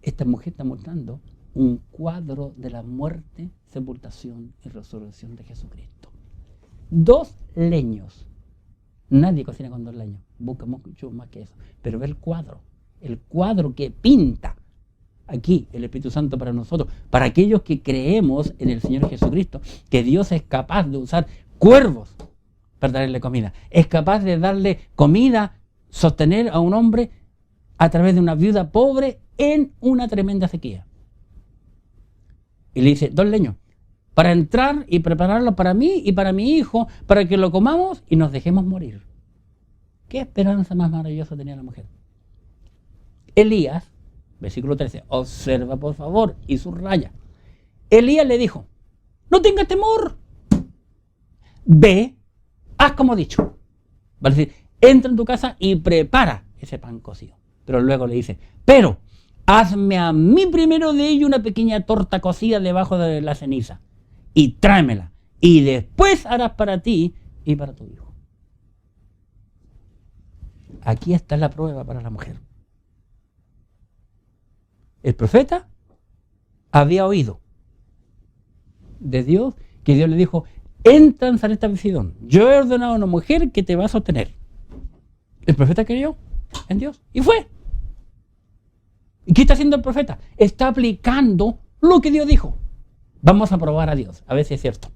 Esta mujer está mostrando un cuadro de la muerte, sepultación y resurrección de Jesucristo. 2 leños. Nadie cocina con 2 leños. Busca mucho más que eso. Pero ve el cuadro que pinta aquí el Espíritu Santo para nosotros, para aquellos que creemos en el Señor Jesucristo, que Dios es capaz de usar cuervos para darle comida. Es capaz de darle comida, sostener a un hombre a través de una viuda pobre en una tremenda sequía. Y le dice: 2 leños para entrar y prepararlo para mí y para mi hijo, para que lo comamos y nos dejemos morir. ¿Qué esperanza más maravillosa tenía la mujer? Elías, versículo 13, observa por favor y subraya. Elías le dijo: no tengas temor, ve, haz como dicho. Va a decir: entra en tu casa y prepara ese pan cocido. Pero luego le dice: pero hazme a mí primero de ello una pequeña torta cocida debajo de la ceniza y tráemela, y después harás para ti y para tu hijo. Aquí está la prueba para la mujer. El profeta había oído de Dios que Dios le dijo: entra en Sarepta de Sidón, yo he ordenado a una mujer que te va a sostener. El profeta creyó en Dios y fue. ¿Y qué está haciendo el profeta? Está aplicando lo que Dios dijo. Vamos a probar a Dios, a ver si es cierto.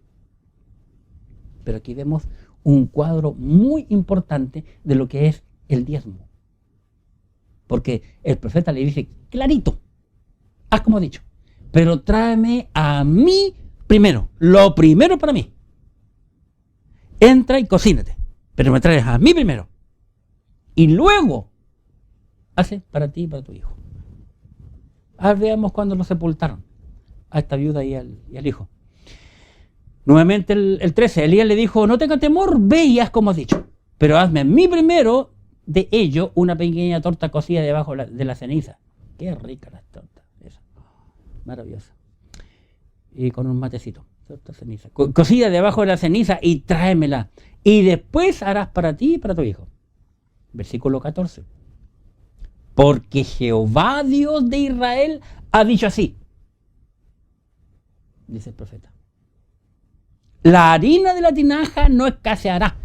Pero aquí vemos un cuadro muy importante de lo que es el diezmo. Porque el profeta le dice clarito: haz como he dicho, pero tráeme a mí primero, lo primero para mí. Entra y cocínate, pero me traes a mí primero. Y luego hace para ti y para tu hijo. Ahora veamos cuando lo sepultaron a esta viuda y al hijo. Nuevamente el 13, Elías le dijo: no tengas temor, ve y haz como has dicho, pero hazme a mí primero de ello una pequeña torta cocida debajo de la ceniza. Qué rica la torta, esa, maravillosa. Y con un matecito, torta ceniza, cocida debajo de la ceniza, y tráemela, y después harás para ti y para tu hijo. Versículo 14. Porque Jehová Dios de Israel ha dicho así, dice el profeta: la harina de la tinaja no escaseará,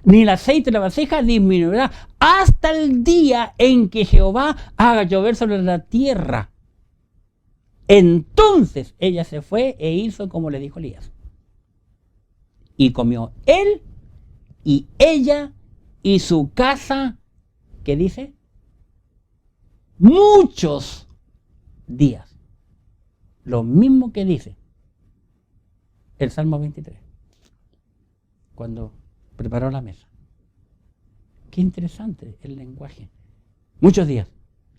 ni el aceite de la vasija disminuirá, hasta el día en que Jehová haga llover sobre la tierra. Entonces ella se fue e hizo como le dijo Elías. Y comió él y ella y su casa, ¿qué dice? Muchos días. Lo mismo que dice el Salmo 23, cuando preparó la mesa. Qué interesante el lenguaje. Muchos días.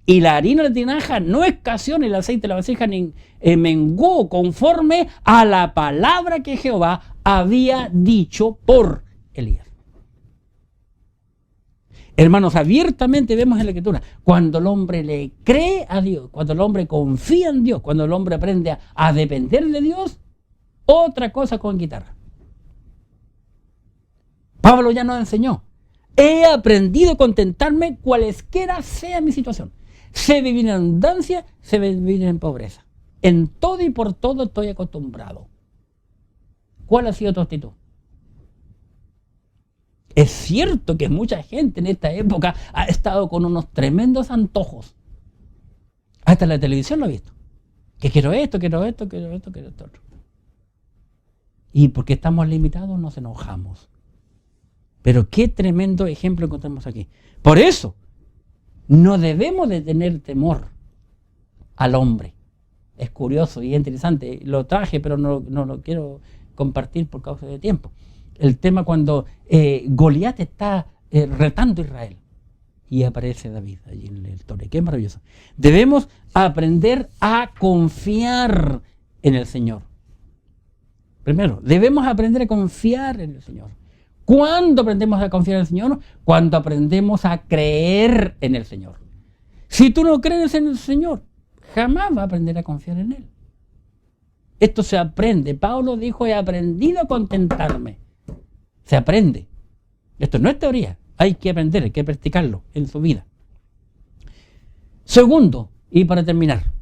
Y la harina de la tinaja no escaseó, ni el aceite de la vasija ni menguó, conforme a la palabra que Jehová había dicho por Elías. Hermanos, abiertamente vemos en la Escritura, cuando el hombre le cree a Dios, cuando el hombre confía en Dios, cuando el hombre aprende a depender de Dios, otra cosa con guitarra. Pablo ya nos enseñó: he aprendido a contentarme cualesquiera sea mi situación. Sé vivir en abundancia, sé vivir en pobreza. En todo y por todo estoy acostumbrado. ¿Cuál ha sido tu actitud? Es cierto que mucha gente en esta época ha estado con unos tremendos antojos. Hasta la televisión lo ha visto. Que quiero esto, quiero esto, quiero esto, quiero esto otro. Y porque estamos limitados nos enojamos. Pero qué tremendo ejemplo encontramos aquí. Por eso, no debemos de tener temor al hombre. Es curioso y interesante. Lo traje, pero no lo quiero compartir por causa de tiempo. El tema cuando Goliat está retando a Israel. Y aparece David allí en el torre. Qué maravilloso. Debemos aprender a confiar en el Señor. Primero, debemos aprender a confiar en el Señor. ¿Cuándo aprendemos a confiar en el Señor? Cuando aprendemos a creer en el Señor. Si tú no crees en el Señor, jamás vas a aprender a confiar en Él. Esto se aprende. Pablo dijo: he aprendido a contentarme. Se aprende. Esto no es teoría. Hay que aprender, hay que practicarlo en su vida. Segundo, y para terminar,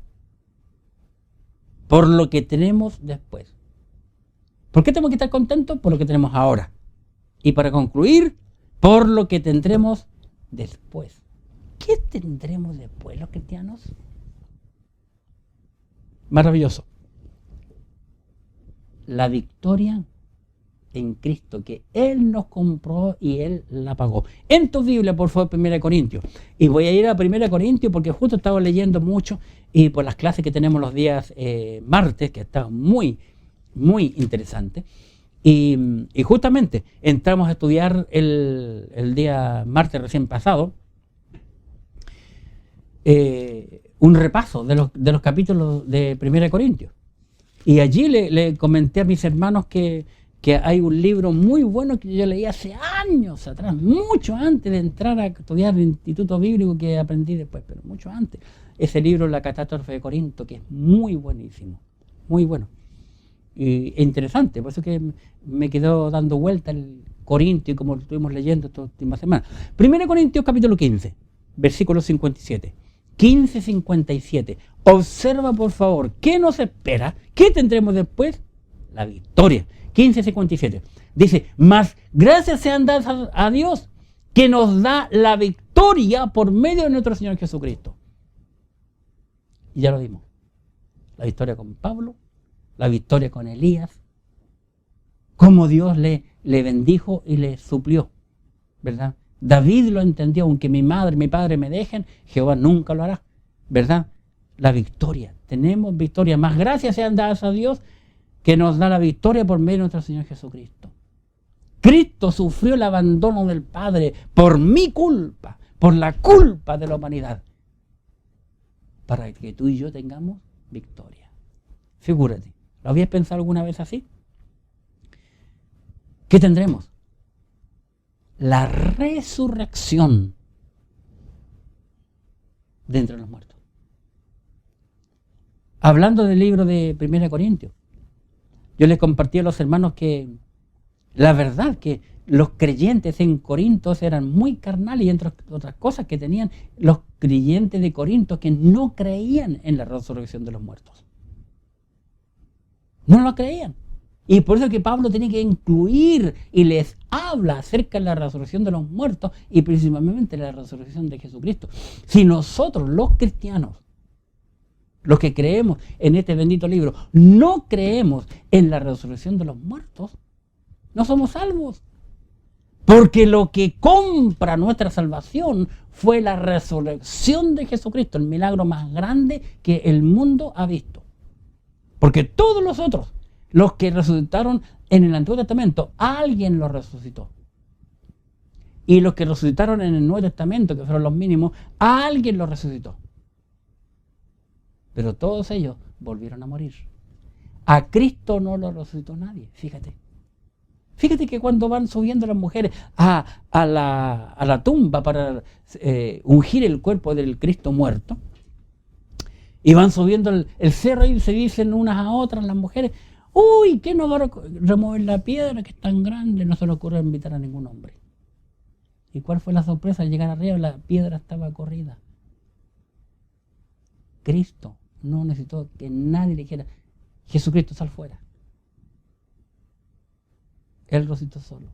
por lo que tenemos después. ¿Por qué tenemos que estar contentos? Por lo que tenemos ahora. Y para concluir, por lo que tendremos después. ¿Qué tendremos después los cristianos? Maravilloso. La victoria en Cristo, que Él nos compró y Él la pagó. En tu Biblia, por favor, 1 Corintios. Y voy a ir a 1 Corintios porque justo estaba leyendo mucho y por las clases que tenemos los días martes, que está muy, muy interesante. Y justamente entramos a estudiar el día martes recién pasado un repaso de los capítulos de 1 Corintios. Y allí le comenté a mis hermanos que hay un libro muy bueno que yo leí hace años atrás, mucho antes de entrar a estudiar el Instituto Bíblico, que aprendí después, pero mucho antes. Ese libro, La Catástrofe de Corinto, que es muy buenísimo, muy bueno. e interesante, por eso que me quedó dando vuelta el Corintio, como lo estuvimos leyendo esta última semana. 1 Corintios capítulo 15, versículo 57. 15:57. Observa por favor, ¿qué nos espera? ¿Qué tendremos después? La victoria. 15:57. Dice, mas gracias sean dadas a Dios, que nos da la victoria por medio de nuestro Señor Jesucristo. Y ya lo vimos. La victoria con Pablo, la victoria con Elías, cómo Dios le bendijo y le suplió, ¿verdad? David lo entendió, aunque mi madre y mi padre me dejen, Jehová nunca lo hará, ¿verdad? La victoria, tenemos victoria, más gracias sean dadas a Dios, que nos da la victoria por medio de nuestro Señor Jesucristo. Cristo sufrió el abandono del Padre por mi culpa, por la culpa de la humanidad, para que tú y yo tengamos victoria. Figúrate, ¿lo habías pensado alguna vez así? ¿Qué tendremos? La resurrección de entre los muertos. Hablando del libro de 1 Corintios, yo les compartí a los hermanos que la verdad que los creyentes en Corinto eran muy carnales, y entre otras cosas que tenían los creyentes de Corinto que no creían en la resurrección de los muertos. No lo creían. Y por eso es que Pablo tiene que incluir y les habla acerca de la resurrección de los muertos y principalmente la resurrección de Jesucristo. Si nosotros, los cristianos, los que creemos en este bendito libro, no creemos en la resurrección de los muertos, no somos salvos. Porque lo que compra nuestra salvación fue la resurrección de Jesucristo, el milagro más grande que el mundo ha visto. Porque todos los otros, los que resucitaron en el Antiguo Testamento, alguien los resucitó. Y los que resucitaron en el Nuevo Testamento, que fueron los mínimos, alguien los resucitó. Pero todos ellos volvieron a morir. A Cristo no lo resucitó nadie, fíjate. Fíjate que cuando van subiendo las mujeres a la tumba para ungir el cuerpo del Cristo muerto, y van subiendo el cerro y se dicen unas a otras las mujeres, uy, ¿qué nos va a remover la piedra que es tan grande? No se le ocurre invitar a ningún hombre. ¿Y cuál fue la sorpresa? Al llegar arriba la piedra estaba corrida. Cristo no necesitó que nadie le dijera, Jesucristo, sal fuera. Él resucitó solo.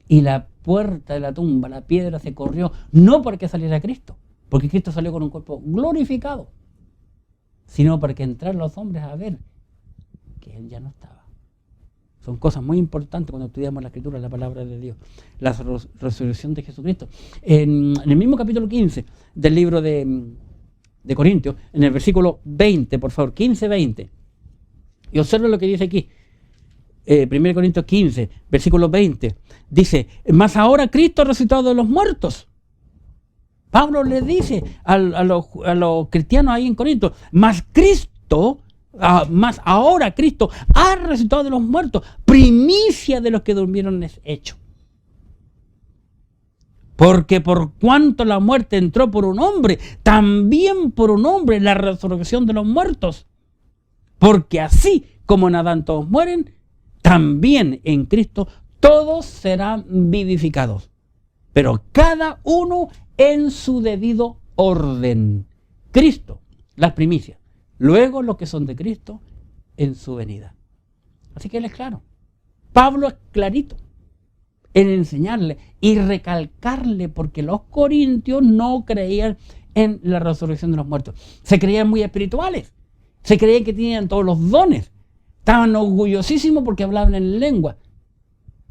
Y la puerta de la tumba, la piedra se corrió, no porque saliera Cristo, porque Cristo salió con un cuerpo glorificado, sino para que entraran los hombres a ver que Él ya no estaba. Son cosas muy importantes cuando estudiamos la Escritura, la palabra de Dios. La resurrección de Jesucristo. En el mismo capítulo 15 del libro de Corintios, en el versículo 20, por favor, 15-20. Y observen lo que dice aquí. 1 Corintios 15, versículo 20. Dice, mas ahora Cristo ha resucitado de los muertos. Pablo le dice a los cristianos ahí en Corinto, mas ahora Cristo ha resucitado de los muertos, primicia de los que durmieron es hecho. Porque por cuanto la muerte entró por un hombre, también por un hombre la resurrección de los muertos. Porque así como en Adán todos mueren, también en Cristo todos serán vivificados. Pero cada uno en su debido orden. Cristo, las primicias. Luego los que son de Cristo en su venida. Así que Él es claro. Pablo es clarito en enseñarle y recalcarle, porque los corintios no creían en la resurrección de los muertos. Se creían muy espirituales. Se creían que tenían todos los dones. Estaban orgullosísimos porque hablaban en lengua.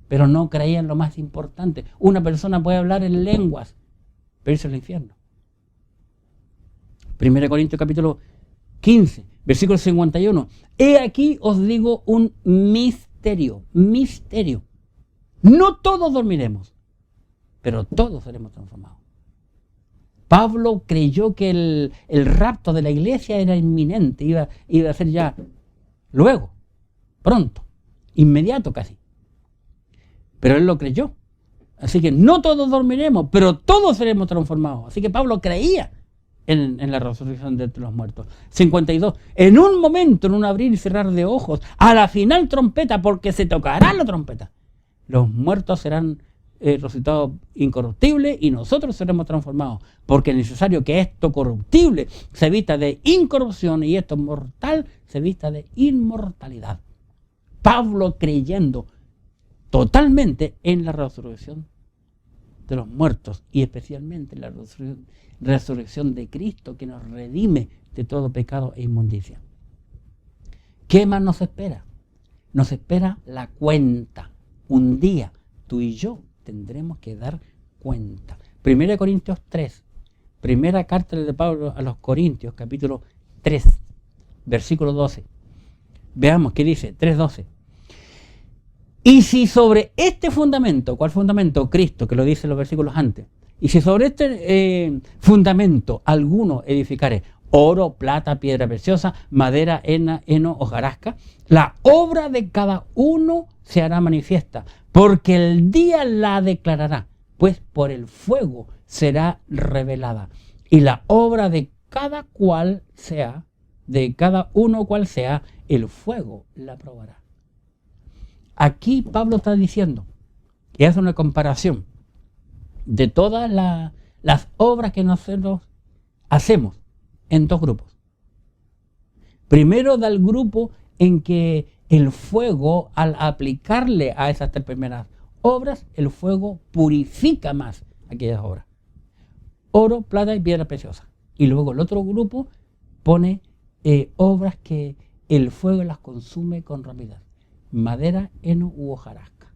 Pero no creían lo más importante. Una persona puede hablar en lenguas, pero irse al infierno. 1 Corintios capítulo 15, versículo 51. He aquí os digo un misterio. No todos dormiremos, pero todos seremos transformados. Pablo creyó que el rapto de la iglesia era inminente, iba a ser ya luego, pronto, inmediato casi. Pero él lo creyó. Así que no todos dormiremos, pero todos seremos transformados. Así que Pablo creía en la resurrección de entre los muertos. 52. En un momento, en un abrir y cerrar de ojos, a la final trompeta, porque se tocará la trompeta, los muertos serán resucitados incorruptibles y nosotros seremos transformados, porque es necesario que esto corruptible se vista de incorrupción y esto mortal se vista de inmortalidad. Pablo creyendo totalmente en la resurrección de los muertos y especialmente en la resurrección de Cristo, que nos redime de todo pecado e inmundicia. ¿Qué más nos espera? Nos espera la cuenta. Un día tú y yo tendremos que dar cuenta. 1 Corintios 3, primera carta de Pablo a los Corintios, capítulo 3, versículo 12. Veamos qué dice, 3:12. Y si sobre este fundamento, ¿cuál fundamento? Cristo, que lo dice en los versículos antes. Y si sobre este fundamento alguno edificare oro, plata, piedra preciosa, madera, heno, hojarasca, la obra de cada uno se hará manifiesta, porque el día la declarará, pues por el fuego será revelada. Y la obra de cada cual sea, de cada uno cual sea, el fuego la probará. Aquí Pablo está diciendo, y hace una comparación de todas las obras que nosotros hacemos en dos grupos. Primero da el grupo en que el fuego, al aplicarle a esas tres primeras obras, el fuego purifica más aquellas obras. Oro, plata y piedra preciosa. Y luego el otro grupo pone obras que el fuego las consume con rapidez. Madera, heno u hojarasca.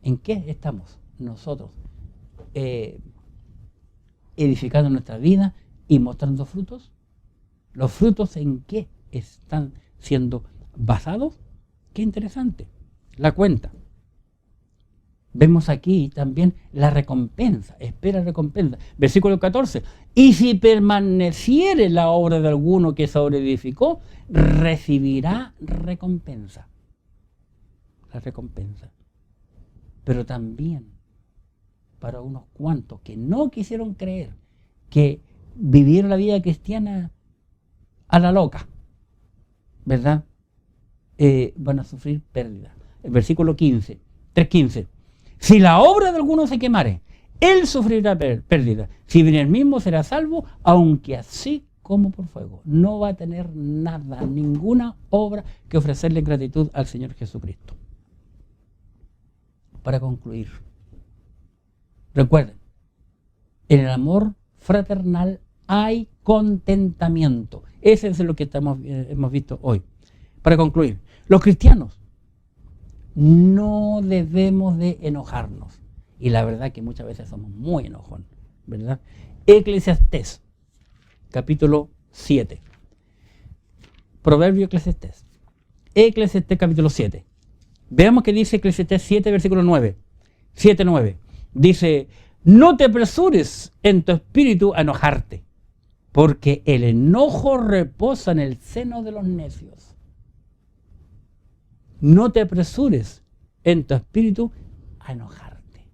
¿En qué estamos nosotros edificando nuestra vida y mostrando frutos? ¿Los frutos en qué están siendo basados? Qué interesante. La cuenta. Vemos aquí también la recompensa, espera recompensa. Versículo 14. Y si permaneciere la obra de alguno que sobreedificó, recibirá recompensa. La recompensa. Pero también para unos cuantos que no quisieron creer, que vivieron la vida cristiana a la loca, ¿verdad? Van a sufrir pérdida. El versículo 15, 3:15. Si la obra de alguno se quemare, él sufrirá pérdida. Si bien él mismo será salvo, aunque así como por fuego. No va a tener nada, ninguna obra que ofrecerle en gratitud al Señor Jesucristo. Para concluir, recuerden, en el amor fraternal hay contentamiento. Ese es lo que hemos visto hoy. Para concluir, los cristianos no debemos de enojarnos. Y la verdad que muchas veces somos muy enojones, ¿verdad? Eclesiastés, capítulo 7. Proverbio Eclesiastés. Eclesiastés, capítulo 7. Veamos qué dice Eclesiastés 7, versículo 9. 7:9. Dice, no te apresures en tu espíritu a enojarte, porque el enojo reposa en el seno de los necios. No te apresures en tu espíritu a enojarte,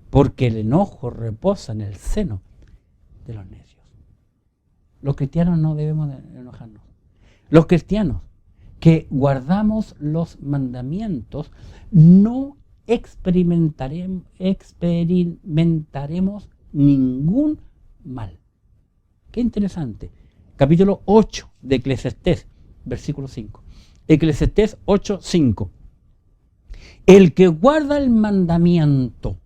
porque el enojo reposa en el seno de los necios. Los cristianos no debemos de enojarnos. Los cristianos que guardamos los mandamientos no experimentaremos ningún mal. Qué interesante. Capítulo 8 de Eclesiastés, versículo 5. Eclesiastés 8:5. El que guarda el mandamiento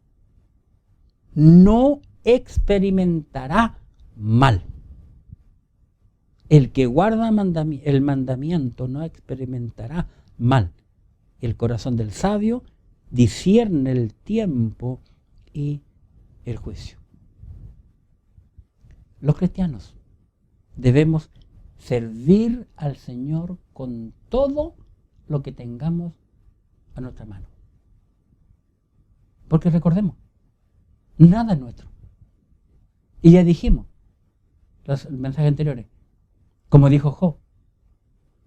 no experimentará mal. El que guarda el mandamiento no experimentará mal. El corazón del sabio discierne el tiempo y el juicio. Los cristianos debemos servir al Señor con todo lo que tengamos a nuestra mano. Porque recordemos, nada es nuestro. Y ya dijimos, los mensajes anteriores, como dijo Job,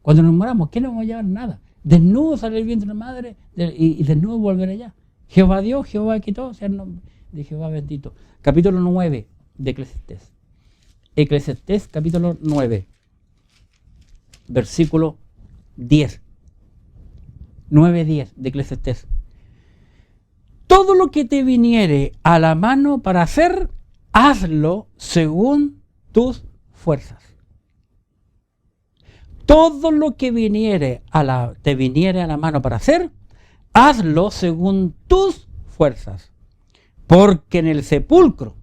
cuando nos moramos, ¿qué nos vamos a llevar? Nada. Desnudo sale el vientre de la madre y desnudo volver allá. Jehová dio, Jehová quitó, o sea, no, de Jehová bendito. Capítulo 9 de Eclesiastés. Eclesiastés capítulo 9, versículo 10. 9:10 de Eclesiastés. Todo lo que te viniere a la mano para hacer, hazlo según tus fuerzas. Todo lo que te viniere a la mano para hacer, hazlo según tus fuerzas. Porque en el sepulcro,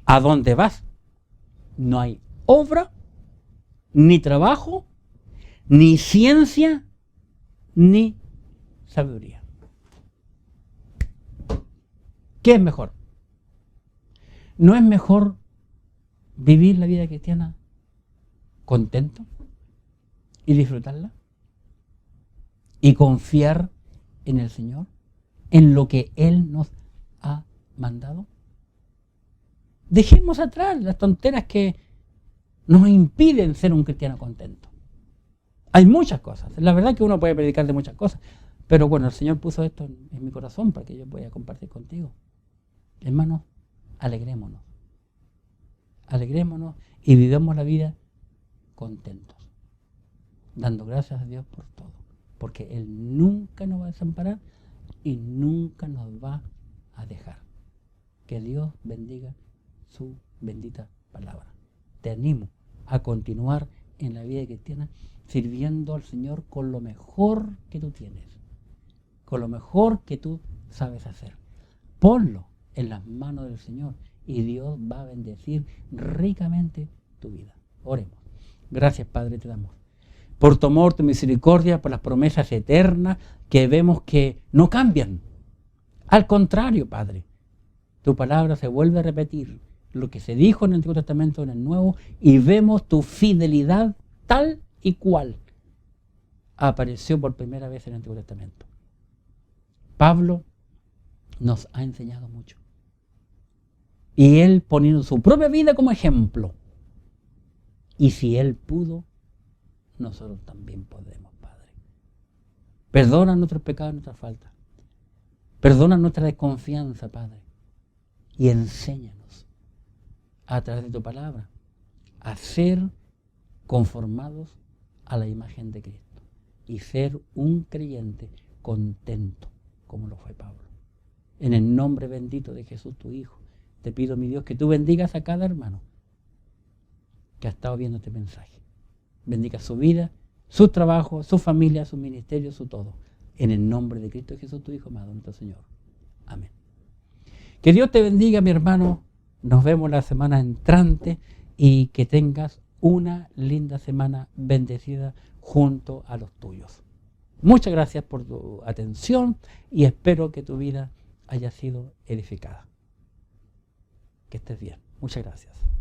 a donde vas, no hay obra, ni trabajo, ni ciencia, ni sabiduría. ¿Qué es mejor? ¿No es mejor vivir la vida cristiana contento y disfrutarla? Y confiar en el Señor, en lo que Él nos ha mandado. Dejemos atrás las tonteras que nos impiden ser un cristiano contento. Hay muchas cosas. La verdad que uno puede predicar de muchas cosas. Pero bueno, el Señor puso esto en mi corazón para que yo pueda compartir contigo. Hermanos, alegrémonos. Alegrémonos y vivamos la vida contentos. Dando gracias a Dios por todo. Porque Él nunca nos va a desamparar y nunca nos va a dejar. Que Dios bendiga su bendita palabra. Te animo a continuar en la vida cristiana sirviendo al Señor con lo mejor que tú tienes, con lo mejor que tú sabes hacer. Ponlo en las manos del Señor y Dios va a bendecir ricamente tu vida. Oremos. Gracias, Padre, te damos por tu amor, tu misericordia, por las promesas eternas que vemos que no cambian. Al contrario, Padre, tu palabra se vuelve a repetir lo que se dijo en el Antiguo Testamento en el Nuevo y vemos tu fidelidad tal y cual apareció por primera vez en el Antiguo Testamento. Pablo nos ha enseñado mucho. Y él poniendo su propia vida como ejemplo. Y si él pudo, nosotros también podemos, Padre. Perdona nuestros pecados y nuestras faltas. Perdona nuestra desconfianza, Padre. Y enséñanos a través de tu palabra a ser conformados a la imagen de Cristo y ser un creyente contento como lo fue Pablo. En el nombre bendito de Jesús, tu Hijo, te pido, mi Dios, que tú bendigas a cada hermano que ha estado viendo este mensaje. Bendiga su vida, su trabajo, su familia, su ministerio, su todo. En el nombre de Cristo Jesús, tu Hijo amado, nuestro Señor. Amén. Que Dios te bendiga, mi hermano. Nos vemos la semana entrante y que tengas una linda semana bendecida junto a los tuyos. Muchas gracias por tu atención y espero que tu vida haya sido edificada. Que estés bien. Muchas gracias.